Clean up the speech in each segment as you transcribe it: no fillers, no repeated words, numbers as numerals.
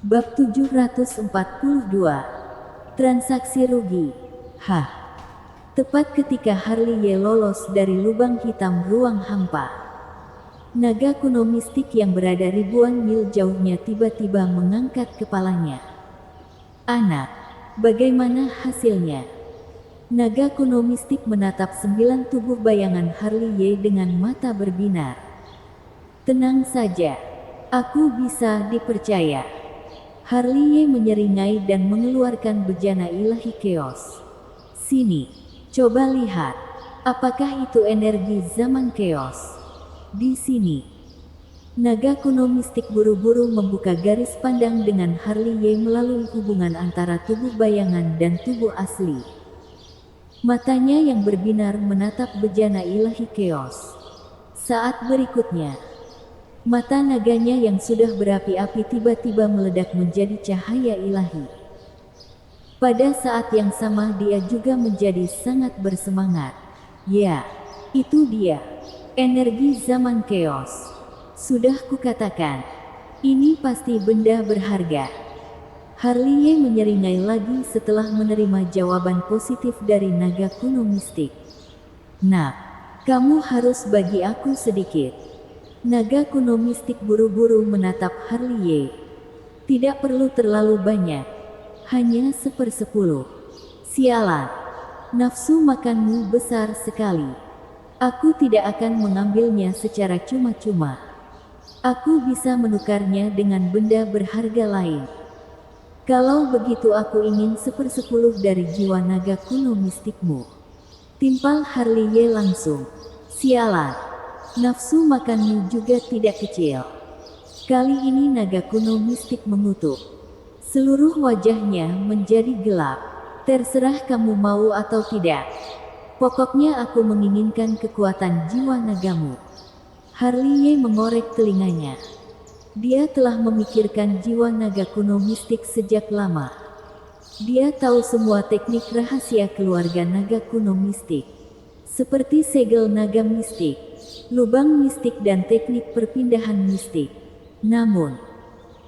Bab 742. Transaksi rugi. Tepat ketika Harley lolos dari lubang hitam ruang hampa, naga kuno mistik yang berada ribuan mil jauhnya tiba-tiba mengangkat kepalanya. "Anak, bagaimana hasilnya?" Naga kuno mistik menatap 9 tubuh bayangan Harley dengan mata berbinar. "Tenang saja, aku bisa dipercaya." Harley menyeringai dan mengeluarkan bejana ilahi chaos. "Sini, coba lihat. Apakah itu energi zaman chaos?" "Di sini." Naga kuno mistik buru-buru membuka garis pandang dengan Harley melalui hubungan antara tubuh bayangan dan tubuh asli. Matanya yang berbinar menatap bejana ilahi chaos. Saat berikutnya, mata naganya yang sudah berapi-api tiba-tiba meledak menjadi cahaya ilahi. Pada saat yang sama dia juga menjadi sangat bersemangat. "Ya, itu dia. Energi zaman chaos. Sudah kukatakan, ini pasti benda berharga." Harley menyeringai lagi setelah menerima jawaban positif dari naga kuno mistik. "Nak, kamu harus bagi aku sedikit." Naga kuno mistik buru-buru menatap Harley. "Tidak perlu terlalu banyak. Hanya 1/10. Sialan. Nafsu makanmu besar sekali. Aku tidak akan mengambilnya secara cuma-cuma. Aku bisa menukarnya dengan benda berharga lain." "Kalau begitu aku ingin 1/10 dari jiwa naga kuno mistikmu." Timpal Harley langsung. "Sialan. Nafsu makanmu juga tidak kecil." Kali ini naga kuno mistik mengutuk. Seluruh wajahnya menjadi gelap. "Terserah kamu mau atau tidak. Pokoknya aku menginginkan kekuatan jiwa nagamu." Harley mengorek telinganya. Dia telah memikirkan jiwa naga kuno mistik sejak lama. Dia tahu semua teknik rahasia keluarga naga kuno mistik, seperti segel naga mistik, lubang mistik dan teknik perpindahan mistik. Namun,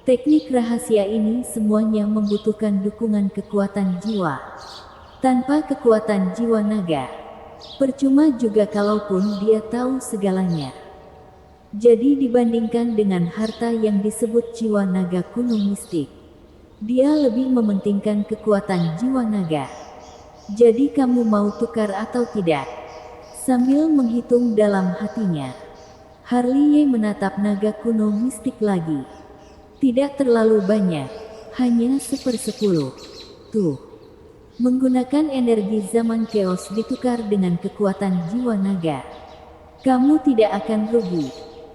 teknik rahasia ini semuanya membutuhkan dukungan kekuatan jiwa. Tanpa kekuatan jiwa naga, percuma juga kalaupun dia tahu segalanya. Jadi dibandingkan dengan harta yang disebut jiwa naga kuno mistik, dia lebih mementingkan kekuatan jiwa naga. "Jadi kamu mau tukar atau tidak?" Sambil menghitung dalam hatinya, Harley menatap naga kuno mistik lagi. "Tidak terlalu banyak, hanya 1/10. Tuh. Menggunakan energi zaman chaos ditukar dengan kekuatan jiwa naga. Kamu tidak akan rugi.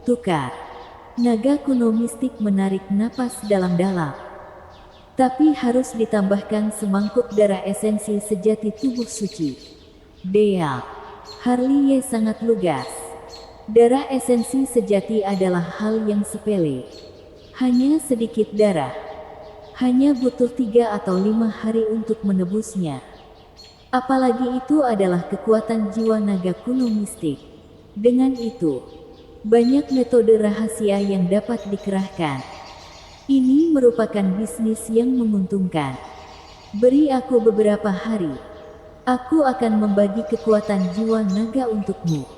Tukar." Naga kuno mistik menarik napas dalam-dalam. "Tapi harus ditambahkan semangkuk darah esensi sejati tubuh suci." "Deal." Harley sangat lugas. Darah esensi sejati adalah hal yang sepele. Hanya sedikit darah. Hanya butuh 3 atau 5 hari untuk menebusnya. Apalagi itu adalah kekuatan jiwa naga kuno mistik. Dengan itu, banyak metode rahasia yang dapat dikerahkan. Ini merupakan bisnis yang menguntungkan. Beri aku beberapa hari. Aku akan membagi kekuatan jiwa naga untukmu.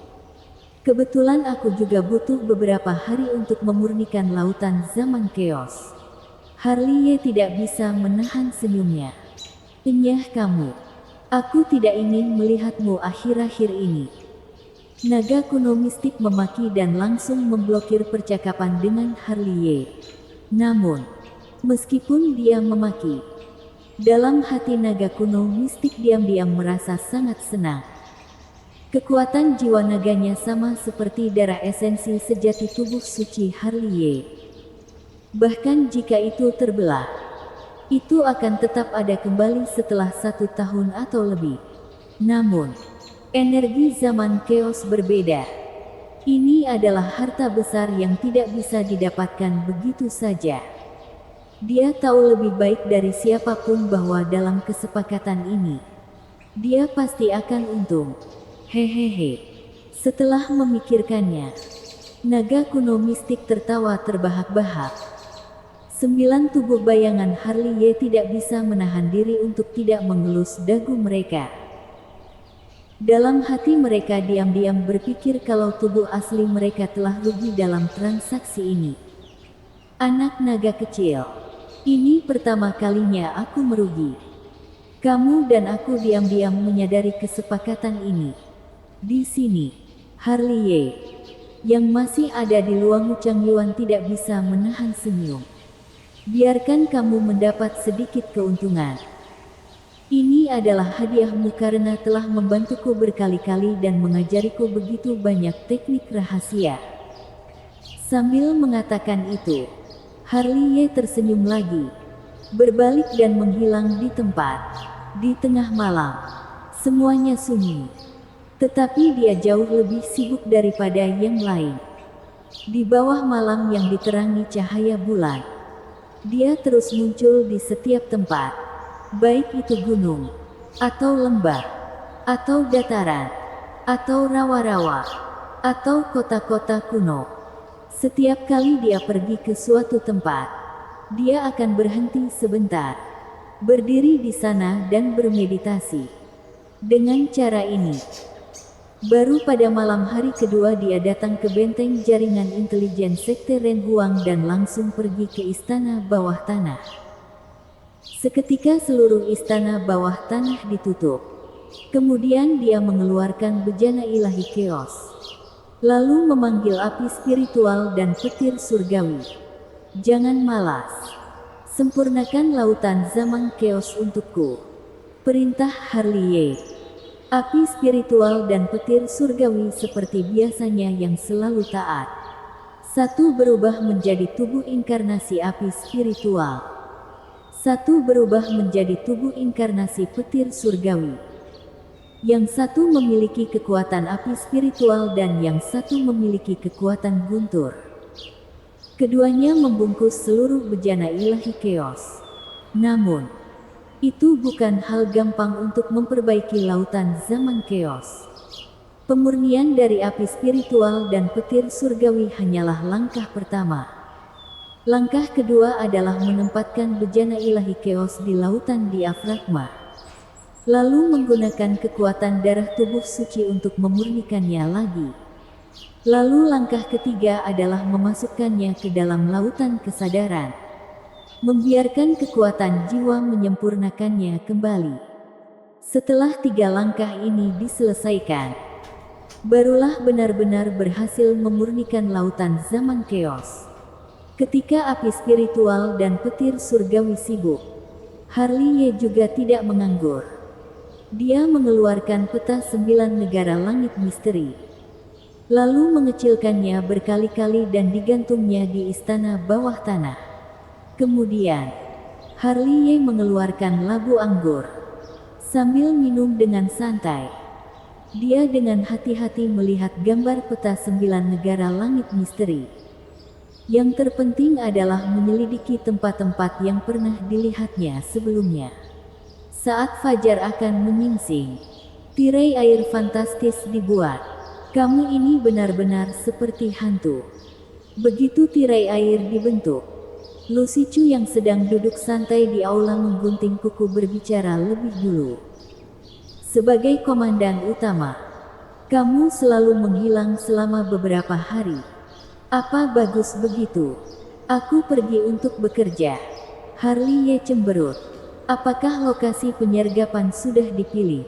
Kebetulan aku juga butuh beberapa hari untuk memurnikan lautan zaman chaos. Harley tidak bisa menahan senyumnya. "Enyah kamu. Aku tidak ingin melihatmu akhir-akhir ini." Naga kuno mistik memaki dan langsung memblokir percakapan dengan Harley. Namun, meskipun dia memaki, dalam hati naga kuno mistik diam-diam merasa sangat senang. Kekuatan jiwa naganya sama seperti darah esensi sejati tubuh suci Harley. Bahkan jika itu terbelah, itu akan tetap ada kembali setelah 1 tahun atau lebih. Namun, energi zaman chaos berbeda. Ini adalah harta besar yang tidak bisa didapatkan begitu saja. Dia tahu lebih baik dari siapapun bahwa dalam kesepakatan ini, dia pasti akan untung. Hehehe. Setelah memikirkannya, naga kuno mistik tertawa terbahak-bahak. 9 tubuh bayangan Harley Ye tidak bisa menahan diri untuk tidak mengelus dagu mereka. Dalam hati mereka diam-diam berpikir kalau tubuh asli mereka telah rugi dalam transaksi ini. Anak naga kecil, ini pertama kalinya aku merugi. Kamu dan aku diam-diam menyadari kesepakatan ini. Di sini, Harley Ye, yang masih ada di Luang Changyuan tidak bisa menahan senyum. Biarkan kamu mendapat sedikit keuntungan. Ini adalah hadiahmu karena telah membantuku berkali-kali dan mengajariku begitu banyak teknik rahasia. Sambil mengatakan itu, Harley Ye tersenyum lagi, berbalik dan menghilang di tempat. Di tengah malam, semuanya sunyi. Tetapi dia jauh lebih sibuk daripada yang lain. Di bawah malam yang diterangi cahaya bulan, dia terus muncul di setiap tempat, baik itu gunung, atau lembah, atau dataran, atau rawa-rawa, atau kota-kota kuno. Setiap kali dia pergi ke suatu tempat, dia akan berhenti sebentar, berdiri di sana dan bermeditasi. Dengan cara ini, baru pada malam hari kedua dia datang ke benteng jaringan intelijen Sekte Ren Huang dan langsung pergi ke istana bawah tanah. Seketika seluruh istana bawah tanah ditutup. Kemudian dia mengeluarkan bejana ilahi keos. Lalu memanggil api spiritual dan petir surgawi. Jangan malas. Sempurnakan lautan zaman keos untukku. Perintah Harley Ye. Api spiritual dan petir surgawi seperti biasanya yang selalu taat. Satu berubah menjadi tubuh inkarnasi api spiritual. Satu berubah menjadi tubuh inkarnasi petir surgawi. Yang satu memiliki kekuatan api spiritual dan yang satu memiliki kekuatan guntur. Keduanya membungkus seluruh bejana ilahi keos. Namun, itu bukan hal gampang untuk memperbaiki lautan zaman keos. Pemurnian dari api spiritual dan petir surgawi hanyalah langkah pertama. Langkah kedua adalah menempatkan bejana ilahi keos di lautan diafragma. Lalu menggunakan kekuatan darah tubuh suci untuk memurnikannya lagi. Lalu langkah ketiga adalah memasukkannya ke dalam lautan kesadaran. Membiarkan kekuatan jiwa menyempurnakannya kembali. Setelah 3 langkah ini diselesaikan, barulah benar-benar berhasil memurnikan lautan zaman keos. Ketika api spiritual dan petir surgawi sibuk, Harley Ye juga tidak menganggur. Dia mengeluarkan peta 9 negara langit misteri, lalu mengecilkannya berkali-kali dan digantungnya di istana bawah tanah. Kemudian, Harley Ye mengeluarkan labu anggur. Sambil minum dengan santai, dia dengan hati-hati melihat gambar peta 9 negara langit misteri. Yang terpenting adalah menyelidiki tempat-tempat yang pernah dilihatnya sebelumnya. Saat fajar akan menyingsing, tirai air fantastis dibuat. Kamu ini benar-benar seperti hantu. Begitu tirai air dibentuk, Lucy Chu yang sedang duduk santai di aula menggunting kuku berbicara lebih dulu. Sebagai komandan utama, kamu selalu menghilang selama beberapa hari. Apa bagus begitu? Aku pergi untuk bekerja. Harley Ye cemberut. Apakah lokasi penyergapan sudah dipilih?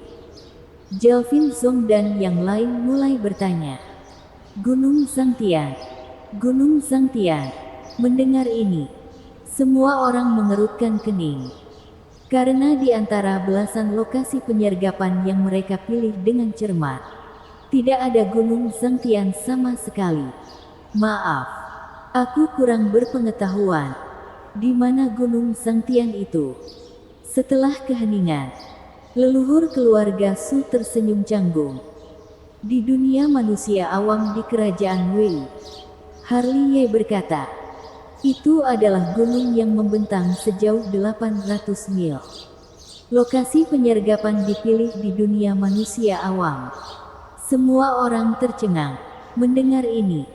Jelvin Zong dan yang lain mulai bertanya. Gunung Zhangtian. Gunung Zhangtian. Mendengar ini, semua orang mengerutkan kening. Karena di antara belasan lokasi penyergapan yang mereka pilih dengan cermat, tidak ada Gunung Zhangtian sama sekali. Maaf, aku kurang berpengetahuan. Di mana Gunung Zhangtian itu? Setelah keheningan, leluhur keluarga Su tersenyum canggung. Di dunia manusia awam di kerajaan Wei, Harley Ye berkata, itu adalah gunung yang membentang sejauh 800 mil. Lokasi penyergapan dipilih di dunia manusia awam. Semua orang tercengang. Mendengar ini,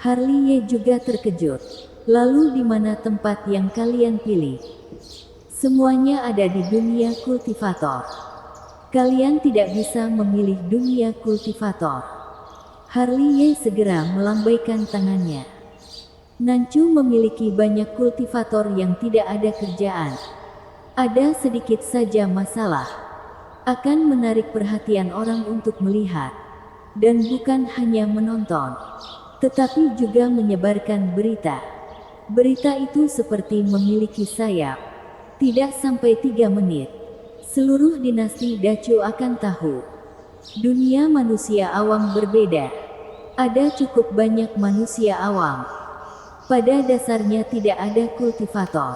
Harley Ye juga terkejut. Lalu di mana tempat yang kalian pilih? Semuanya ada di dunia kultivator. Kalian tidak bisa memilih dunia kultivator. Harley Ye segera melambaikan tangannya. Nancu memiliki banyak kultivator yang tidak ada kerjaan. Ada sedikit saja masalah. Akan menarik perhatian orang untuk melihat. Dan bukan hanya menonton. Tetapi juga menyebarkan berita. Berita itu seperti memiliki sayap. Tidak sampai 3 menit. Seluruh dinasti Dacu akan tahu. Dunia manusia awam berbeda. Ada cukup banyak manusia awam. Pada dasarnya tidak ada kultivator.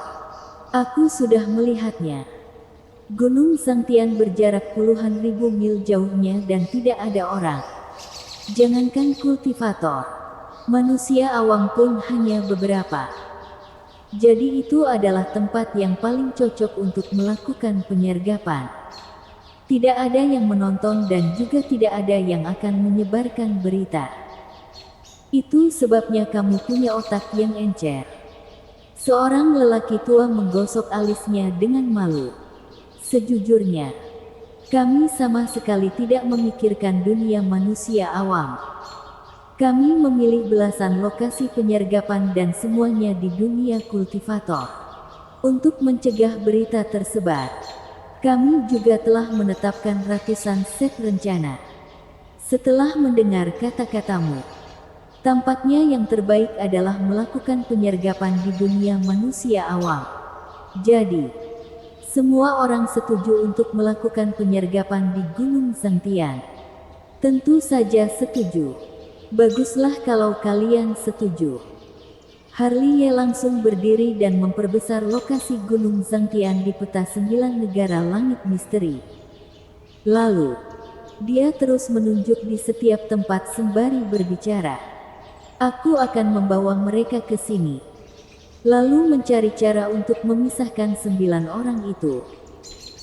Aku sudah melihatnya. Gunung Zhangtian berjarak puluhan ribu mil jauhnya dan tidak ada orang. Jangankan kultivator. Manusia awam pun hanya beberapa. Jadi itu adalah tempat yang paling cocok untuk melakukan penyergapan. Tidak ada yang menonton dan juga tidak ada yang akan menyebarkan berita. Itu sebabnya kamu punya otak yang encer. Seorang lelaki tua menggosok alisnya dengan malu. Sejujurnya, kami sama sekali tidak memikirkan dunia manusia awam. Kami memilih belasan lokasi penyergapan dan semuanya di dunia kultivator. Untuk mencegah berita tersebar, kami juga telah menetapkan ratusan set rencana. Setelah mendengar kata-katamu, tampaknya yang terbaik adalah melakukan penyergapan di dunia manusia awam. Jadi, semua orang setuju untuk melakukan penyergapan di Gunung Zhangtian. Tentu saja setuju. Baguslah kalau kalian setuju. Harley Ye langsung berdiri dan memperbesar lokasi Gunung Zhangtian di peta 9 negara langit misteri. Lalu, dia terus menunjuk di setiap tempat sembari berbicara. Aku akan membawa mereka ke sini. Lalu mencari cara untuk memisahkan 9 orang itu.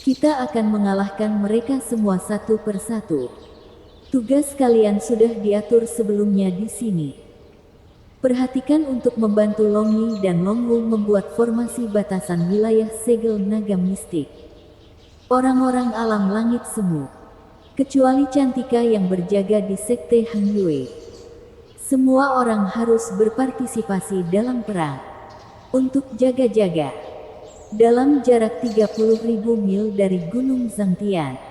Kita akan mengalahkan mereka semua satu persatu. Tugas kalian sudah diatur sebelumnya di sini. Perhatikan untuk membantu Long Yi dan Long Wu membuat formasi batasan wilayah segel naga mistik. Orang-orang alam langit semu, kecuali Cantika yang berjaga di sekte Han Yue. Semua orang harus berpartisipasi dalam perang. Untuk jaga-jaga. Dalam jarak 30.000 mil dari Gunung Zhangtian.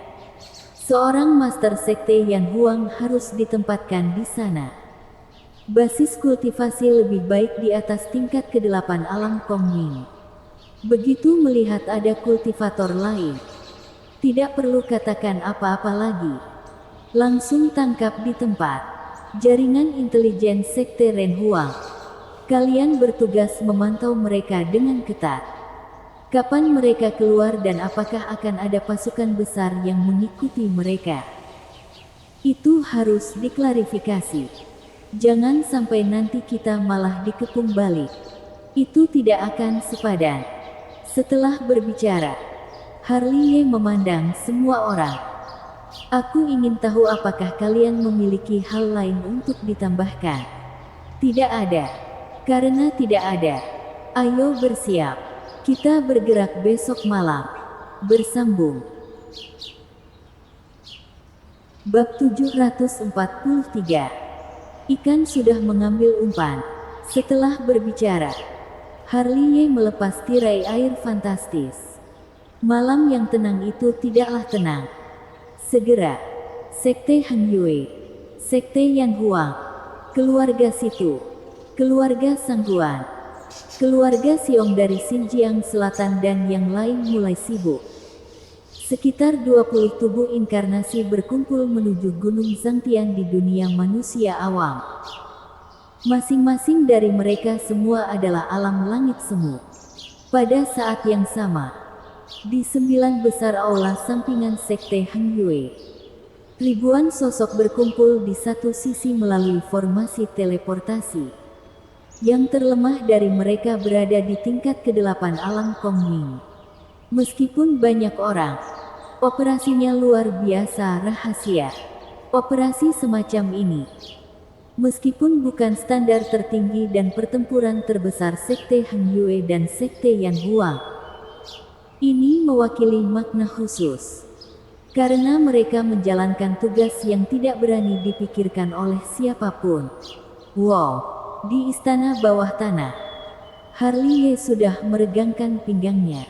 Seorang master sekte Yan Huang harus ditempatkan di sana. Basis kultivasi lebih baik di atas tingkat ke-8 alam Kongming. Begitu melihat ada kultivator lain, tidak perlu katakan apa-apa lagi. Langsung tangkap di tempat. Jaringan intelijen sekte Ren Huang. Kalian bertugas memantau mereka dengan ketat. Kapan mereka keluar dan apakah akan ada pasukan besar yang mengikuti mereka? Itu harus diklarifikasi. Jangan sampai nanti kita malah dikepung balik. Itu tidak akan sepadan. Setelah berbicara, Harley Ye memandang semua orang. Aku ingin tahu apakah kalian memiliki hal lain untuk ditambahkan. Tidak ada. Karena tidak ada. Ayo bersiap. Kita bergerak besok malam. Bersambung. Bab 743. Ikan sudah mengambil umpan. Setelah berbicara, Harley Ye melepas tirai air fantastis. Malam yang tenang itu tidaklah tenang. Segera, Sekte Han Yue, Sekte Yan Huang, keluarga Situ, keluarga Sangguan, keluarga Siong dari Xinjiang Selatan dan yang lain mulai sibuk. Sekitar 20 tubuh inkarnasi berkumpul menuju Gunung Zhangtian di dunia manusia awam. Masing-masing dari mereka semua adalah alam langit semu. Pada saat yang sama, di 9 besar aula sampingan Sekte Han Yue, ribuan sosok berkumpul di satu sisi melalui formasi teleportasi. Yang terlemah dari mereka berada di tingkat ke-8 alam Kongming. Meskipun banyak orang, operasinya luar biasa rahasia. Operasi semacam ini Meskipun bukan standar tertinggi dan pertempuran terbesar Sekte Han Yue dan Sekte Yan Huang, ini mewakili makna khusus. Karena mereka menjalankan tugas yang tidak berani dipikirkan oleh siapapun. Wow, di istana bawah tanah, Harley Ye sudah meregangkan pinggangnya.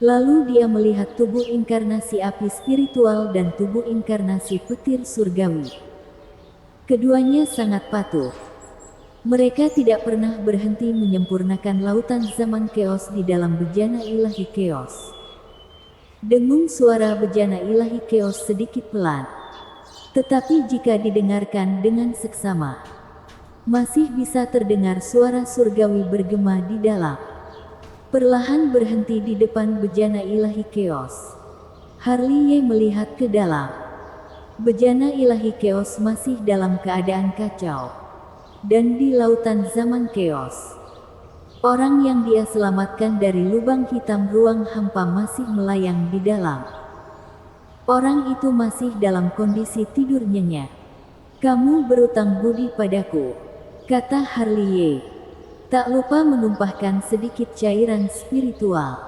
Lalu dia melihat tubuh inkarnasi api spiritual dan tubuh inkarnasi petir surgawi. Keduanya sangat patuh. Mereka tidak pernah berhenti menyempurnakan lautan zaman keos di dalam bejana ilahi keos. Dengung suara bejana ilahi keos sedikit pelan. Tetapi jika didengarkan dengan seksama, masih bisa terdengar suara surgawi bergema di dalam. Perlahan berhenti di depan bejana ilahi keos. Harley Ye melihat ke dalam. Bejana ilahi keos masih dalam keadaan kacau. Dan di lautan zaman keos, orang yang dia selamatkan dari lubang hitam ruang hampa masih melayang di dalam. Orang itu masih dalam kondisi tidur nyenyak. Kamu berutang budi padaku, kata Harley Ye. Tak lupa menumpahkan sedikit cairan spiritual.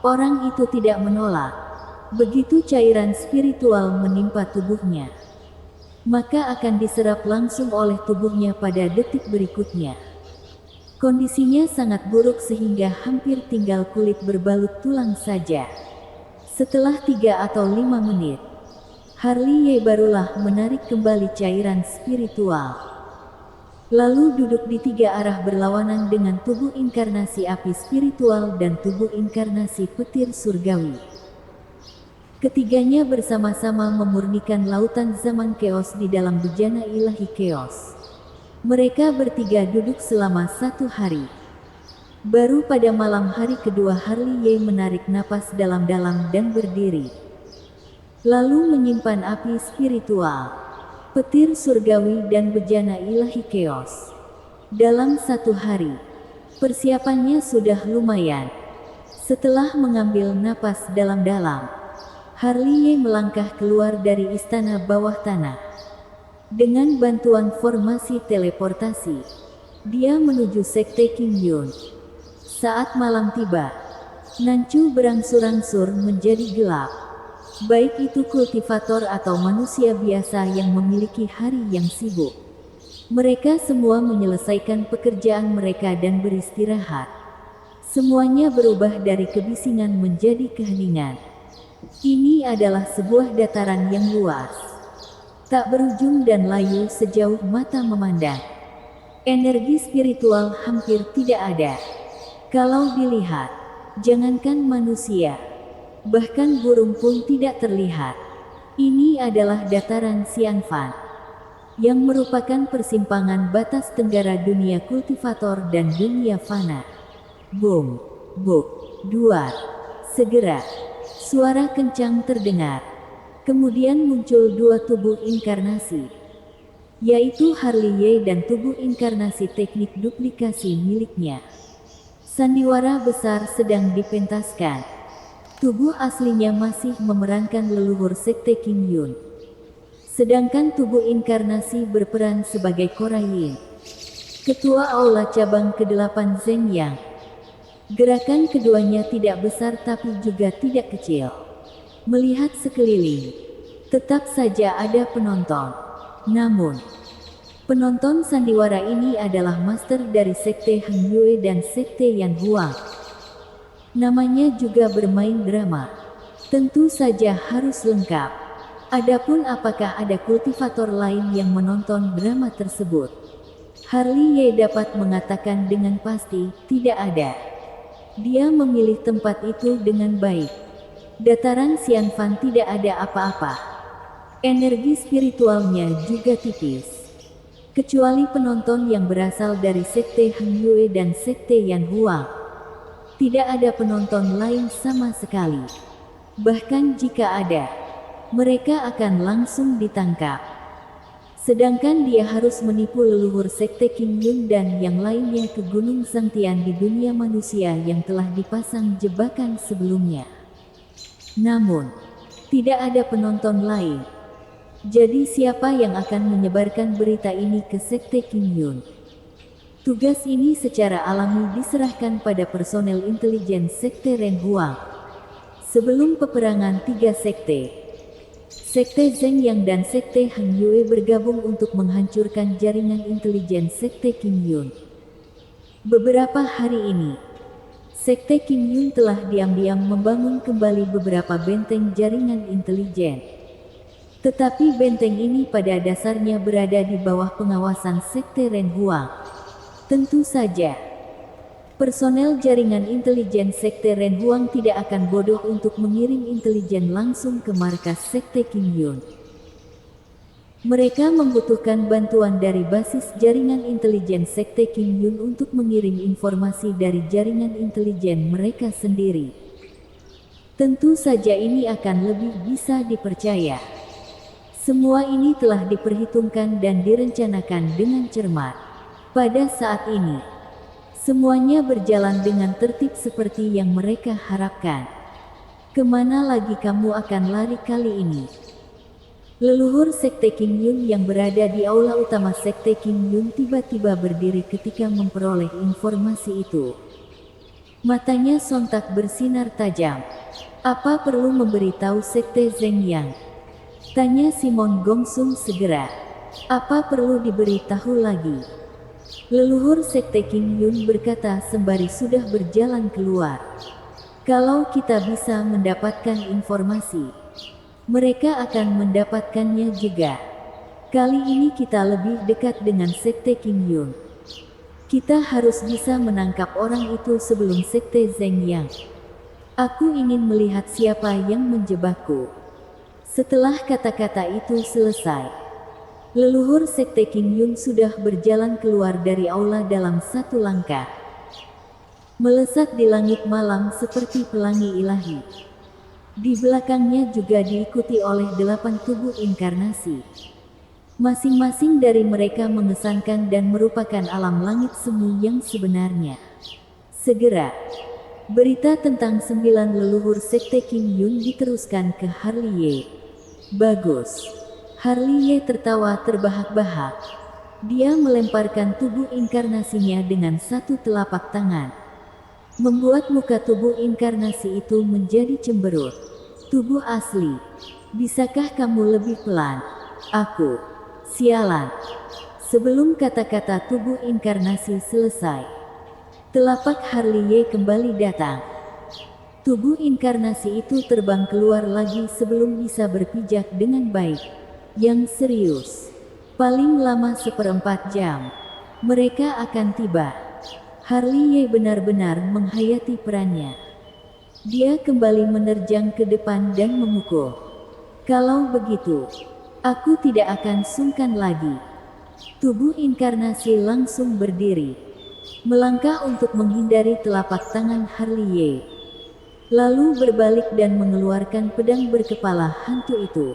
Orang itu tidak menolak. Begitu cairan spiritual menimpa tubuhnya, maka akan diserap langsung oleh tubuhnya pada detik berikutnya. Kondisinya sangat buruk sehingga hampir tinggal kulit berbalut tulang saja. Setelah 3 atau 5 menit, Harley Ye barulah menarik kembali cairan spiritual. Lalu duduk di 3 arah berlawanan dengan tubuh inkarnasi api spiritual dan tubuh inkarnasi petir surgawi. Ketiganya bersama-sama memurnikan lautan zaman keos di dalam bejana ilahi keos. Mereka bertiga duduk selama 1 hari. Baru pada malam hari kedua Harley Ye menarik napas dalam-dalam dan berdiri. Lalu menyimpan api spiritual, petir surgawi dan bejana ilahi keos. Dalam 1 hari, persiapannya sudah lumayan. Setelah mengambil napas dalam-dalam, Harley Ye melangkah keluar dari istana bawah tanah. Dengan bantuan formasi teleportasi, dia menuju Sekte King Yun. Saat malam tiba, Nanchu berangsur-angsur menjadi gelap. Baik itu kultivator atau manusia biasa yang memiliki hari yang sibuk. Mereka semua menyelesaikan pekerjaan mereka dan beristirahat. Semuanya berubah dari kebisingan menjadi keheningan. Ini adalah sebuah dataran yang luas, tak berujung dan layu sejauh mata memandang. Energi spiritual hampir tidak ada. Kalau dilihat, jangankan manusia, bahkan burung pun tidak terlihat. Ini adalah dataran Xianfan, yang merupakan persimpangan batas tenggara dunia kultivator dan dunia fana. Boom, buk, duar, segera. Suara kencang terdengar. Kemudian muncul 2 tubuh inkarnasi, yaitu Harley Ye dan tubuh inkarnasi teknik duplikasi miliknya. Sandiwara besar sedang dipentaskan. Tubuh aslinya masih memerankan leluhur Sekte King Yun. Sedangkan tubuh inkarnasi berperan sebagai Korayin, ketua aula cabang ke-8 Zeng Yang. Gerakan keduanya tidak besar tapi juga tidak kecil. Melihat sekeliling, tetap saja ada penonton. Namun, penonton sandiwara ini adalah master dari Sekte Han Yue dan Sekte Yan Huang. Namanya juga bermain drama. Tentu saja harus lengkap. Adapun apakah ada kultivator lain yang menonton drama tersebut? Harley Ye dapat mengatakan dengan pasti, tidak ada. Dia memilih tempat itu dengan baik. Dataran Xianfan tidak ada apa-apa. Energi spiritualnya juga tipis. Kecuali penonton yang berasal dari Sekte Han Yue dan Sekte Yan Huang. Tidak ada penonton lain sama sekali. Bahkan jika ada, mereka akan langsung ditangkap. Sedangkan dia harus menipu leluhur Sekte King Yun dan yang lainnya ke Gunung Sangtian di dunia manusia yang telah dipasang jebakan sebelumnya. Namun, tidak ada penonton lain. Jadi siapa yang akan menyebarkan berita ini ke Sekte Kim Yun? Tugas ini secara alami diserahkan pada personel intelijen Sekte Ren Huang. Sebelum peperangan tiga sekte, Sekte Zheng Yang dan Sekte Han Yue bergabung untuk menghancurkan jaringan intelijen Sekte Kim Yun. Beberapa hari ini, Sekte Kim Yun telah diam-diam membangun kembali beberapa benteng jaringan intelijen. Tetapi benteng ini pada dasarnya berada di bawah pengawasan Sekte Ren Huang. Tentu saja, personel jaringan intelijen Sekte Ren Huang tidak akan bodoh untuk mengirim intelijen langsung ke markas Sekte Kim Yun. Mereka membutuhkan bantuan dari basis jaringan intelijen Sekte Kim Yun untuk mengirim informasi dari jaringan intelijen mereka sendiri. Tentu saja ini akan lebih bisa dipercaya. Semua ini telah diperhitungkan dan direncanakan dengan cermat. Pada saat ini, semuanya berjalan dengan tertib seperti yang mereka harapkan. Kemana lagi kamu akan lari kali ini? Leluhur Sekte Kim Yun yang berada di aula utama Sekte Kim Yun tiba-tiba berdiri ketika memperoleh informasi itu. Matanya sontak bersinar tajam. Apa perlu memberitahu Sekte Zheng Yang? Tanya Simon Gongsung segera. Apa perlu diberitahu lagi? Leluhur Sekte Kim Yun berkata sembari sudah berjalan keluar. Kalau kita bisa mendapatkan informasi, mereka akan mendapatkannya juga. Kali ini kita lebih dekat dengan Sekte Kim Yun. Kita harus bisa menangkap orang itu sebelum Sekte Zheng Yang. Aku ingin melihat siapa yang menjebakku. Setelah kata-kata itu selesai, leluhur Sekte Kim Yun sudah berjalan keluar dari aula dalam satu langkah. Melesat di langit malam seperti pelangi ilahi. Di belakangnya juga diikuti oleh 8 tubuh inkarnasi. Masing-masing dari mereka mengesankan dan merupakan alam langit semu yang sebenarnya. Segera, berita tentang 9 leluhur Sekte Kim Yun diteruskan ke Harley Ye. Bagus. Harley Ye tertawa terbahak-bahak. Dia melemparkan tubuh inkarnasinya dengan satu telapak tangan, membuat muka tubuh inkarnasi itu menjadi cemberut. Tubuh asli, bisakah kamu lebih pelan? Aku, sialan. Sebelum kata-kata tubuh inkarnasi selesai, telapak Harley Ye kembali datang. Tubuh inkarnasi itu terbang keluar lagi sebelum bisa berpijak dengan baik. Yang serius, paling lama 1/4 jam, mereka akan tiba. Harley Ye benar-benar menghayati perannya. Dia kembali menerjang ke depan dan memukul. Kalau begitu, aku tidak akan sungkan lagi. Tubuh inkarnasi langsung berdiri, melangkah untuk menghindari telapak tangan Harley Ye. Lalu berbalik dan mengeluarkan pedang berkepala hantu itu.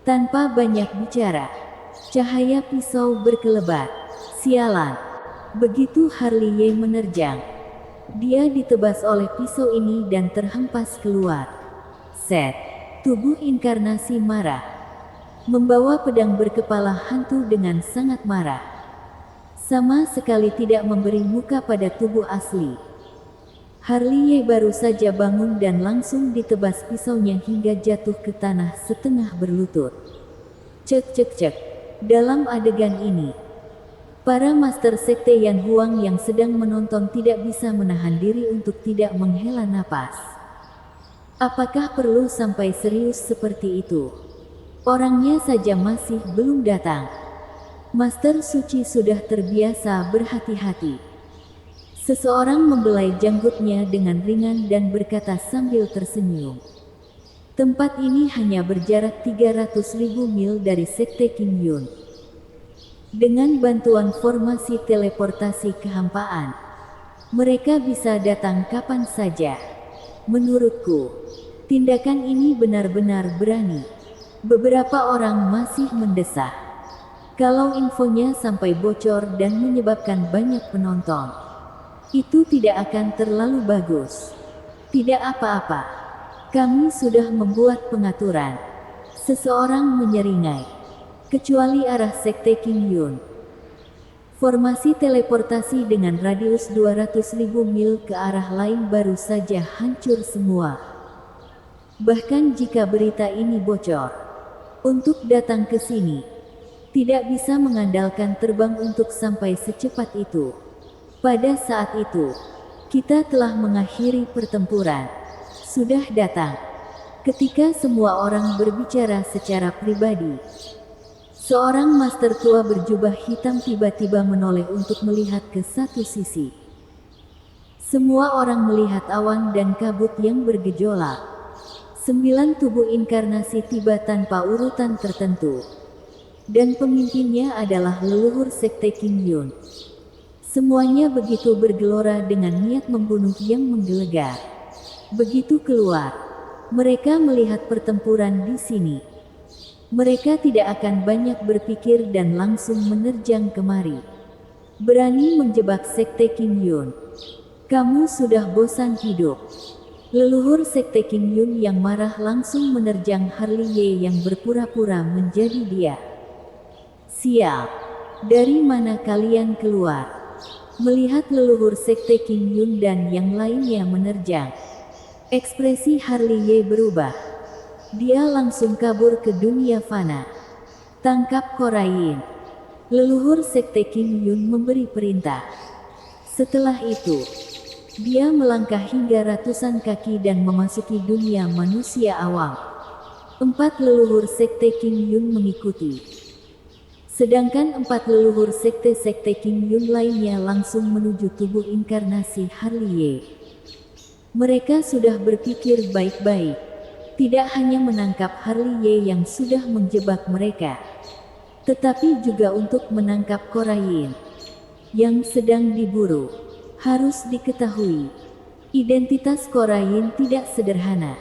Tanpa banyak bicara, cahaya pisau berkelebat. Sialan. Begitu Harley Ye menerjang, dia ditebas oleh pisau ini dan terhempas keluar. Set. Tubuh inkarnasi marah, membawa pedang berkepala hantu dengan sangat marah. Sama sekali tidak memberi muka pada tubuh asli. Harley Ye baru saja bangun dan langsung ditebas pisaunya hingga jatuh ke tanah setengah berlutut. Cek cek cek. Dalam adegan ini, para Master Sekte Yan Huang yang sedang menonton tidak bisa menahan diri untuk tidak menghela napas. Apakah perlu sampai serius seperti itu? Orangnya saja masih belum datang. Master Suci sudah terbiasa berhati-hati. Seseorang membelai janggutnya dengan ringan dan berkata sambil tersenyum. Tempat ini hanya berjarak 300.000 mil dari Sekte Kim Yun. Dengan bantuan formasi teleportasi kehampaan, mereka bisa datang kapan saja. Menurutku, tindakan ini benar-benar berani. Beberapa orang masih mendesak. Kalau infonya sampai bocor dan menyebabkan banyak penonton, itu tidak akan terlalu bagus. Tidak apa-apa. Kami sudah membuat pengaturan. Seseorang menyeringai. Kecuali arah Sekte King Yun. Formasi teleportasi dengan radius 200.000 mil ke arah lain baru saja hancur semua. Bahkan jika berita ini bocor, untuk datang ke sini, tidak bisa mengandalkan terbang untuk sampai secepat itu. Pada saat itu, kita telah mengakhiri pertempuran. Sudah datang. Ketika semua orang berbicara secara pribadi, seorang master tua berjubah hitam tiba-tiba menoleh untuk melihat ke satu sisi. Semua orang melihat awan dan kabut yang bergejolak. 9 tubuh inkarnasi tiba tanpa urutan tertentu. Dan pemimpinnya adalah leluhur Sekte King Yun. Semuanya begitu bergelora dengan niat membunuh yang menggelegar. Begitu keluar, mereka melihat pertempuran di sini. Mereka tidak akan banyak berpikir dan langsung menerjang kemari. Berani menjebak Sekte King Yun. Kamu sudah bosan hidup. Leluhur Sekte King Yun yang marah langsung menerjang Harley Ye yang berpura-pura menjadi dia. Sial, dari mana kalian keluar? Melihat leluhur Sekte King Yun dan yang lainnya menerjang, ekspresi Harley Ye berubah. Dia langsung kabur ke dunia fana. Tangkap Korain. Leluhur Sekte King Yun memberi perintah. Setelah itu, dia melangkah hingga ratusan kaki dan memasuki dunia manusia awam. 4 leluhur Sekte King Yun mengikuti. Sedangkan 4 leluhur Sekte King Yun lainnya langsung menuju tubuh inkarnasi Harley Ye. Mereka sudah berpikir baik-baik. Tidak hanya menangkap Harley Ye yang sudah menjebak mereka, tetapi juga untuk menangkap Korain yang sedang diburu. Harus diketahui, identitas Korain tidak sederhana.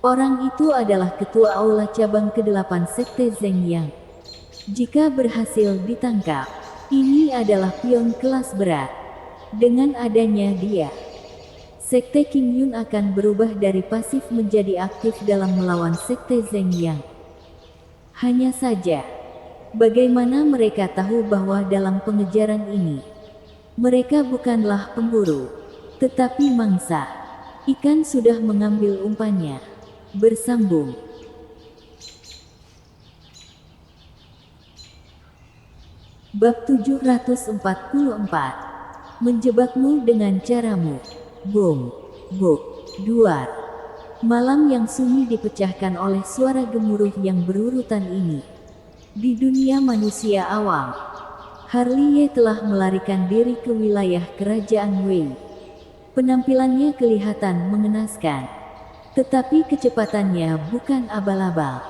Orang itu adalah ketua aula cabang ke-8 Sekte Zeng Yang. Jika berhasil ditangkap, ini adalah pion kelas berat. Dengan adanya dia, Sekte King Yun akan berubah dari pasif menjadi aktif dalam melawan Sekte Zeng Yang. Hanya saja, bagaimana mereka tahu bahwa dalam pengejaran ini, mereka bukanlah pemburu, tetapi mangsa. Ikan sudah mengambil umpannya. Bersambung. Bab 744. Menjebakmu dengan caramu. Bom, bok, duar. Malam yang sunyi dipecahkan oleh suara gemuruh yang berurutan ini. Di dunia manusia awam, Harley Ye telah melarikan diri ke wilayah kerajaan Wei. Penampilannya kelihatan mengenaskan, tetapi kecepatannya bukan abal-abal.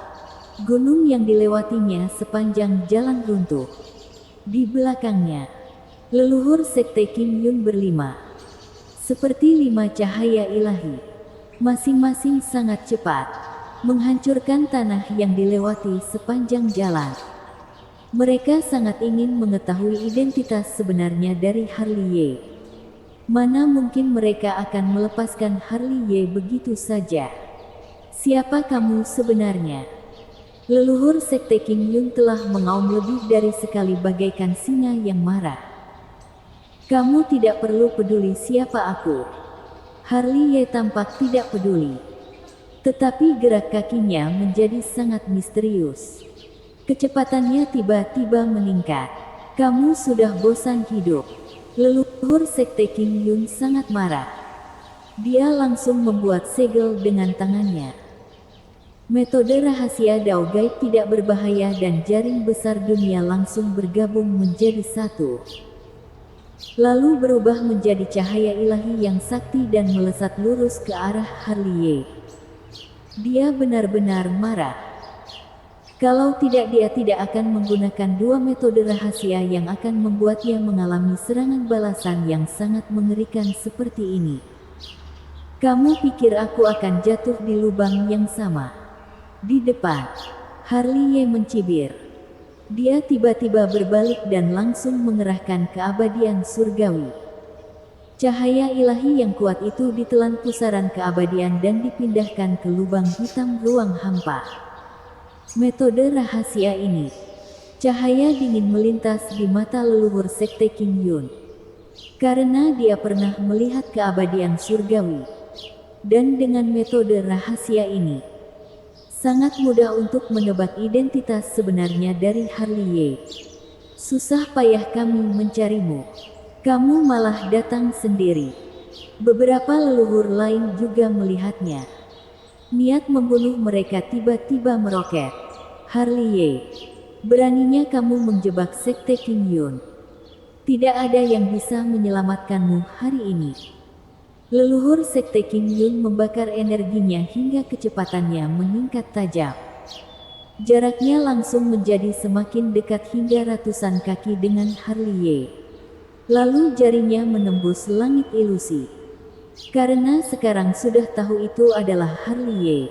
Gunung yang dilewatinya sepanjang jalan runtuh. Di belakangnya, leluhur Sekte King Yun berlima. Seperti 5 cahaya ilahi, masing-masing sangat cepat, menghancurkan tanah yang dilewati sepanjang jalan. Mereka sangat ingin mengetahui identitas sebenarnya dari Harley Ye. Mana mungkin mereka akan melepaskan Harley Ye begitu saja? Siapa kamu sebenarnya? Leluhur Sekte King Yun telah mengaum lebih dari sekali bagaikan singa yang marah. Kamu tidak perlu peduli siapa aku. Harley Ye tampak tidak peduli. Tetapi gerak kakinya menjadi sangat misterius. Kecepatannya tiba-tiba meningkat. Kamu sudah bosan hidup. Leluhur Sekte King Yun sangat marah. Dia langsung membuat segel dengan tangannya. Metode rahasia Dao Gaib tidak berbahaya dan jaring besar dunia langsung bergabung menjadi satu. Lalu berubah menjadi cahaya ilahi yang sakti dan melesat lurus ke arah Harley Ye. Dia benar-benar marah. Kalau tidak, dia tidak akan menggunakan 2 metode rahasia yang akan membuatnya mengalami serangan balasan yang sangat mengerikan seperti ini. Kamu pikir aku akan jatuh di lubang yang sama? Di depan, Harley Ye mencibir. Dia tiba-tiba berbalik dan langsung mengerahkan keabadian surgawi. Cahaya ilahi yang kuat itu ditelan pusaran keabadian dan dipindahkan ke lubang hitam ruang hampa. Metode rahasia ini. Cahaya dingin melintas di mata leluhur Sekte King Yun. Karena dia pernah melihat keabadian surgawi. Dan dengan metode rahasia ini, sangat mudah untuk menebak identitas sebenarnya dari Harley Ye. Susah payah kami mencarimu. Kamu malah datang sendiri. Beberapa leluhur lain juga melihatnya. Niat membunuh mereka tiba-tiba meroket. Harley Ye, beraninya kamu menjebak Sekte King Yun. Tidak ada yang bisa menyelamatkanmu hari ini. Leluhur Sekte King Yun membakar energinya hingga kecepatannya meningkat tajam. Jaraknya langsung menjadi semakin dekat hingga ratusan kaki dengan Harley Ye. Lalu jarinya menembus langit ilusi. Karena sekarang sudah tahu itu adalah Harley Ye,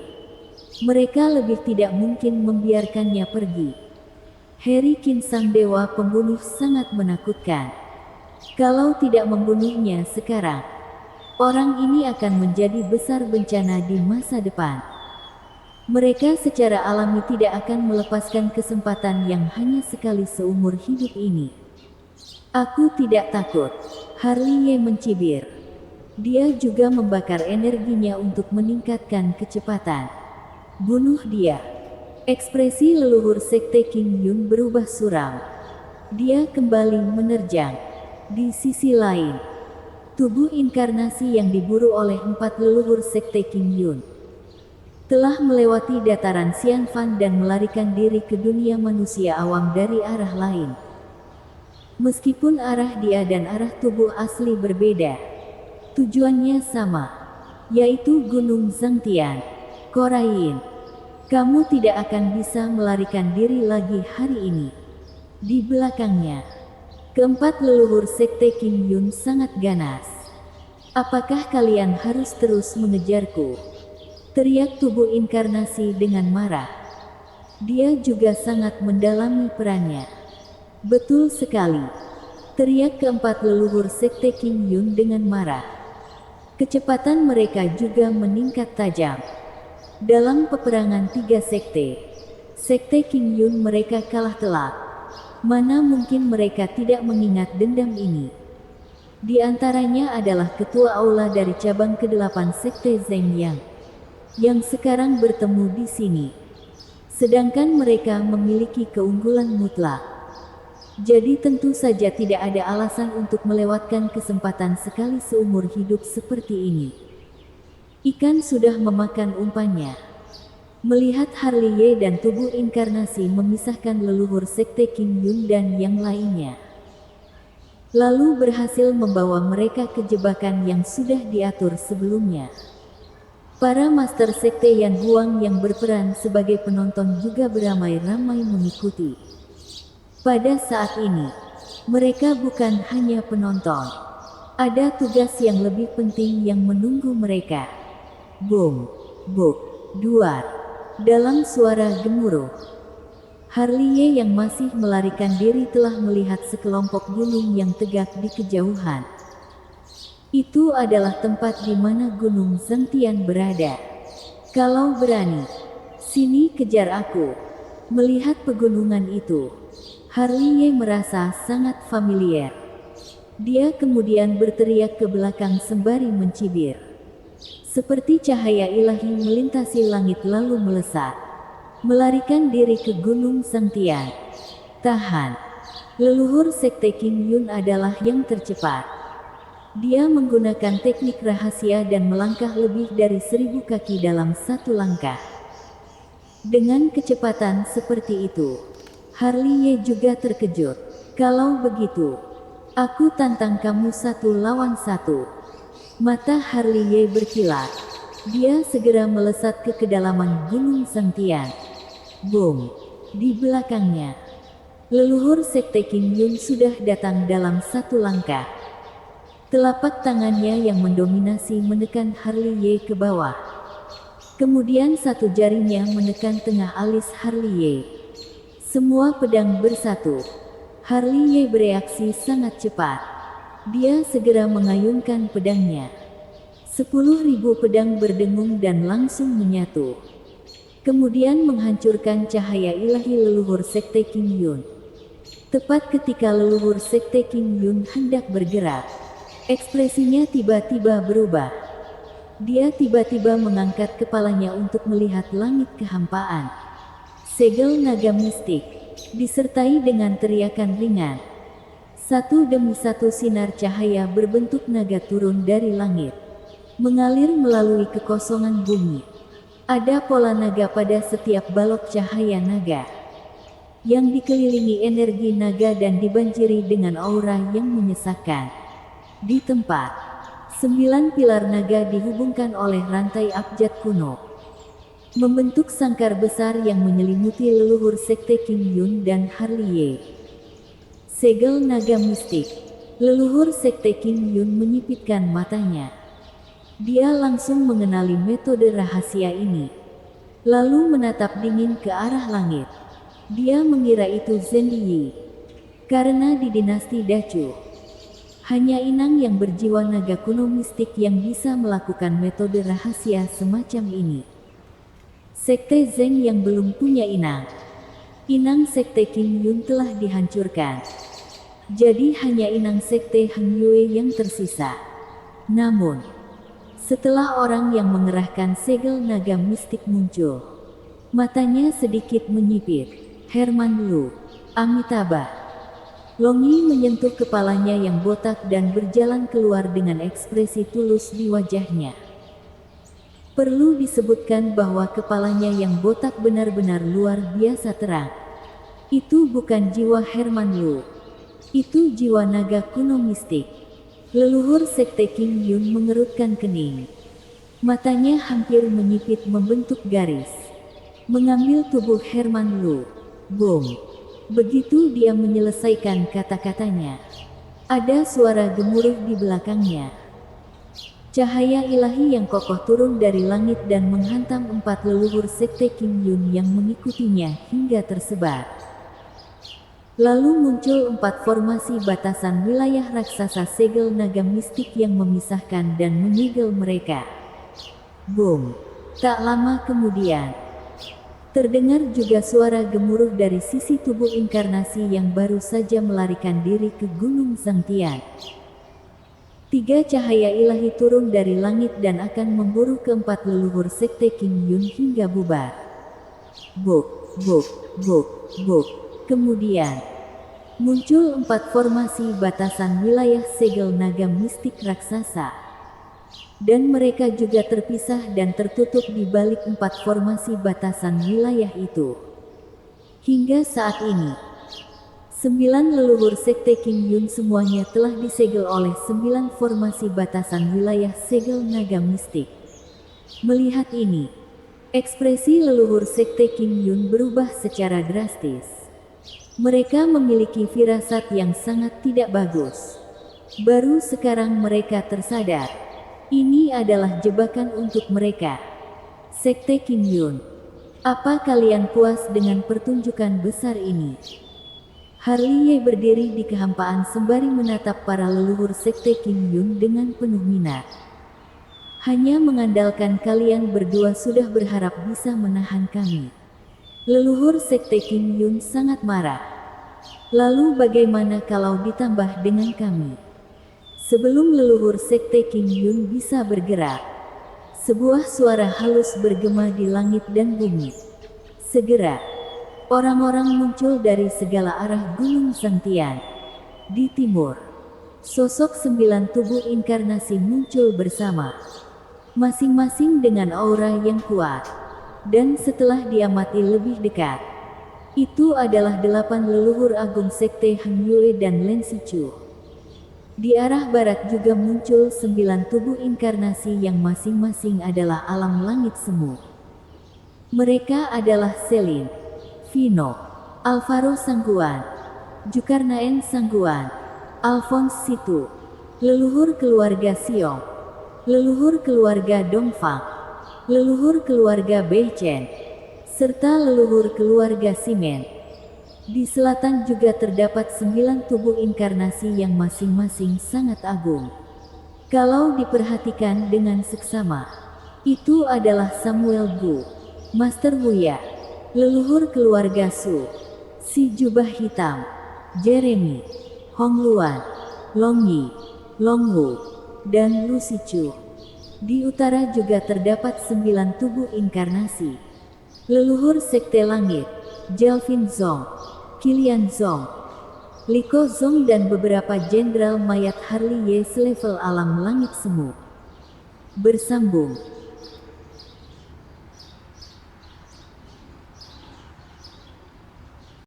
mereka lebih tidak mungkin membiarkannya pergi. Harry Qin sang dewa pembunuh sangat menakutkan. Kalau tidak membunuhnya sekarang, orang ini akan menjadi besar bencana di masa depan. Mereka secara alami tidak akan melepaskan kesempatan yang hanya sekali seumur hidup ini. Aku tidak takut, Harley Ye mencibir. Dia juga membakar energinya untuk meningkatkan kecepatan. Bunuh dia. Ekspresi leluhur Sekte King Yun berubah suram. Dia kembali menerjang. Di sisi lain, tubuh inkarnasi yang diburu oleh 4 leluhur Sekte King Yun telah melewati dataran Xianfan dan melarikan diri ke dunia manusia awam dari arah lain. Meskipun arah dia dan arah tubuh asli berbeda, tujuannya sama, yaitu Gunung Zhangtian, Korain. Kamu tidak akan bisa melarikan diri lagi hari ini. Di belakangnya, keempat leluhur Sekte King Yun sangat ganas. Apakah kalian harus terus mengejarku? Teriak tubuh inkarnasi dengan marah. Dia juga sangat mendalami perannya. Betul sekali, teriak keempat leluhur Sekte King Yun dengan marah. Kecepatan mereka juga meningkat tajam. Dalam peperangan 3 sekte, Sekte King Yun mereka kalah telak. Mana mungkin mereka tidak mengingat dendam ini. Di antaranya adalah ketua aula dari cabang ke-8 Sekte Zheng yang sekarang bertemu di sini. Sedangkan mereka memiliki keunggulan mutlak. Jadi tentu saja tidak ada alasan untuk melewatkan kesempatan sekali seumur hidup seperti ini. Ikan sudah memakan umpannya. Melihat Harley Ye dan tubuh inkarnasi memisahkan leluhur Sekte King Yun dan yang lainnya, lalu berhasil membawa mereka ke jebakan yang sudah diatur sebelumnya. Para Master Sekte Yan Huang yang berperan sebagai penonton juga beramai-ramai mengikuti. Pada saat ini, mereka bukan hanya penonton. Ada tugas yang lebih penting yang menunggu mereka. Boom, buk, duar. Dalam suara gemuruh, Harley Ye yang masih melarikan diri telah melihat sekelompok gunung yang tegak di kejauhan. Itu adalah tempat di mana Gunung Zhangtian berada. Kalau berani, sini kejar aku. Melihat pegunungan itu, Harley Ye merasa sangat familiar. Dia kemudian berteriak ke belakang sembari mencibir. Seperti cahaya ilahi melintasi langit lalu melesat, melarikan diri ke Gunung Zhangtian. Tahan. Leluhur Sekte King Yun adalah yang tercepat. Dia menggunakan teknik rahasia dan melangkah lebih dari 1000 kaki dalam satu langkah. Dengan kecepatan seperti itu, Harley Ye juga terkejut. Kalau begitu, aku tantang kamu 1 lawan 1. Mata Harley Ye berkilat. Dia segera melesat ke kedalaman Gunung Zhangtian. Boom! Di belakangnya, leluhur Sekte King Yun sudah datang dalam 1 langkah. Telapak tangannya yang mendominasi menekan Harley Ye ke bawah. Kemudian satu jarinya menekan tengah alis Harley Ye. Semua pedang bersatu. Harley Ye bereaksi sangat cepat. Dia segera mengayunkan pedangnya. 10.000 pedang berdengung dan langsung menyatu. kemudian menghancurkan cahaya ilahi leluhur Sekte Kim Yun. Tepat ketika leluhur Sekte Kim Yun hendak bergerak, ekspresinya tiba-tiba berubah. Dia tiba-tiba mengangkat kepalanya untuk melihat langit kehampaan. Segel naga mistik, disertai dengan teriakan ringan. Satu demi satu sinar cahaya berbentuk naga turun dari langit, mengalir melalui kekosongan bumi. Ada pola naga pada setiap balok cahaya naga, yang dikelilingi energi naga dan dibanjiri dengan aura yang menyesakkan. Di tempat, 9 pilar naga dihubungkan oleh rantai abjad kuno, membentuk sangkar besar yang menyelimuti leluhur Sekte Kim Yun dan Harley. Segel naga mistik. Leluhur Sekte Kim Yun menyipitkan matanya. Dia langsung mengenali metode rahasia ini, lalu menatap dingin ke arah langit. Dia mengira itu Zendiyi, karena di dinasti Dacu, hanya inang yang berjiwa naga kuno mistik yang bisa melakukan metode rahasia semacam ini. Sekte Zeng yang belum punya inang. Inang Sekte Kim Yun telah dihancurkan. Jadi hanya inang Sekte Heng Yue yang tersisa. Namun, setelah orang yang mengerahkan segel naga mistik muncul, matanya sedikit menyipit. Herman Lu, Amitabha. Long Yi menyentuh kepalanya yang botak dan berjalan keluar dengan ekspresi tulus di wajahnya. Perlu disebutkan bahwa kepalanya yang botak benar-benar luar biasa terang. Itu bukan jiwa Herman Lu. Itu jiwa naga kuno mistik. Leluhur Sekte Kim Yun mengerutkan kening. Matanya hampir menyipit membentuk garis, mengambil tubuh Herman Lu. Boom! Begitu dia menyelesaikan kata-katanya, ada suara gemuruh di belakangnya. Cahaya ilahi yang kokoh turun dari langit dan menghantam 4 leluhur Sekte Kim Yun yang mengikutinya hingga tersebar. Lalu muncul 4 formasi batasan wilayah raksasa segel naga mistik yang memisahkan dan menyegel mereka. Boom! Tak lama kemudian, terdengar juga suara gemuruh dari sisi tubuh inkarnasi yang baru saja melarikan diri ke Gunung Zhangtian. 3 cahaya ilahi turun dari langit dan akan memburu keempat leluhur Sekte Kim Yun hingga bubar. Buk, buk, buk, buk. Kemudian, muncul 4 formasi batasan wilayah segel naga mistik raksasa. Dan mereka juga terpisah dan tertutup di balik 4 formasi batasan wilayah itu. Hingga saat ini, 9 leluhur Sekte Kim Yun semuanya telah disegel oleh 9 formasi batasan wilayah segel naga mistik. Melihat ini, ekspresi leluhur Sekte Kim Yun berubah secara drastis. Mereka memiliki firasat yang sangat tidak bagus. Baru sekarang mereka tersadar. Ini adalah jebakan untuk mereka. Sekte Kim Yun, apa kalian puas dengan pertunjukan besar ini? Harley berdiri di kehampaan sembari menatap para leluhur Sekte Kim Yun dengan penuh minat. Hanya mengandalkan kalian berdua sudah berharap bisa menahan kami. Leluhur Sekte Kim Yun sangat marah. Lalu bagaimana kalau ditambah dengan kami? Sebelum leluhur Sekte Kim Yun bisa bergerak, sebuah suara halus bergema di langit dan bumi. Segera, orang-orang muncul dari segala arah Gunung Zhangtian. Di timur, sosok 9 tubuh inkarnasi muncul bersama, masing-masing dengan aura yang kuat. Dan setelah diamati lebih dekat, itu adalah 8 leluhur agung Sekte Heng Yue dan Lin Sichu. Di arah barat juga muncul 9 tubuh inkarnasi yang masing-masing adalah alam langit semu. Mereka adalah Selin, Vino, Alvaro Sangguan, Zulkarnain Sangguan, Alphonse Situ, leluhur keluarga Xiong, leluhur keluarga Dongfang, leluhur keluarga Beichen, serta leluhur keluarga Simen. Di selatan juga terdapat 9 tubuh inkarnasi yang masing-masing sangat agung. Kalau diperhatikan dengan seksama, itu adalah Samuel Gu, Master Wuya, leluhur keluarga Su, si jubah hitam, Jeremy, Hong Luan, Long Yi, Long Wu, dan Lu Sichu. Di utara juga terdapat 9 tubuh inkarnasi. Leluhur Sekte Langit, Jelvin Zong, Kilian Zong, Liko Zong dan beberapa jenderal mayat Harley Ye selevel alam langit semu. Bersambung.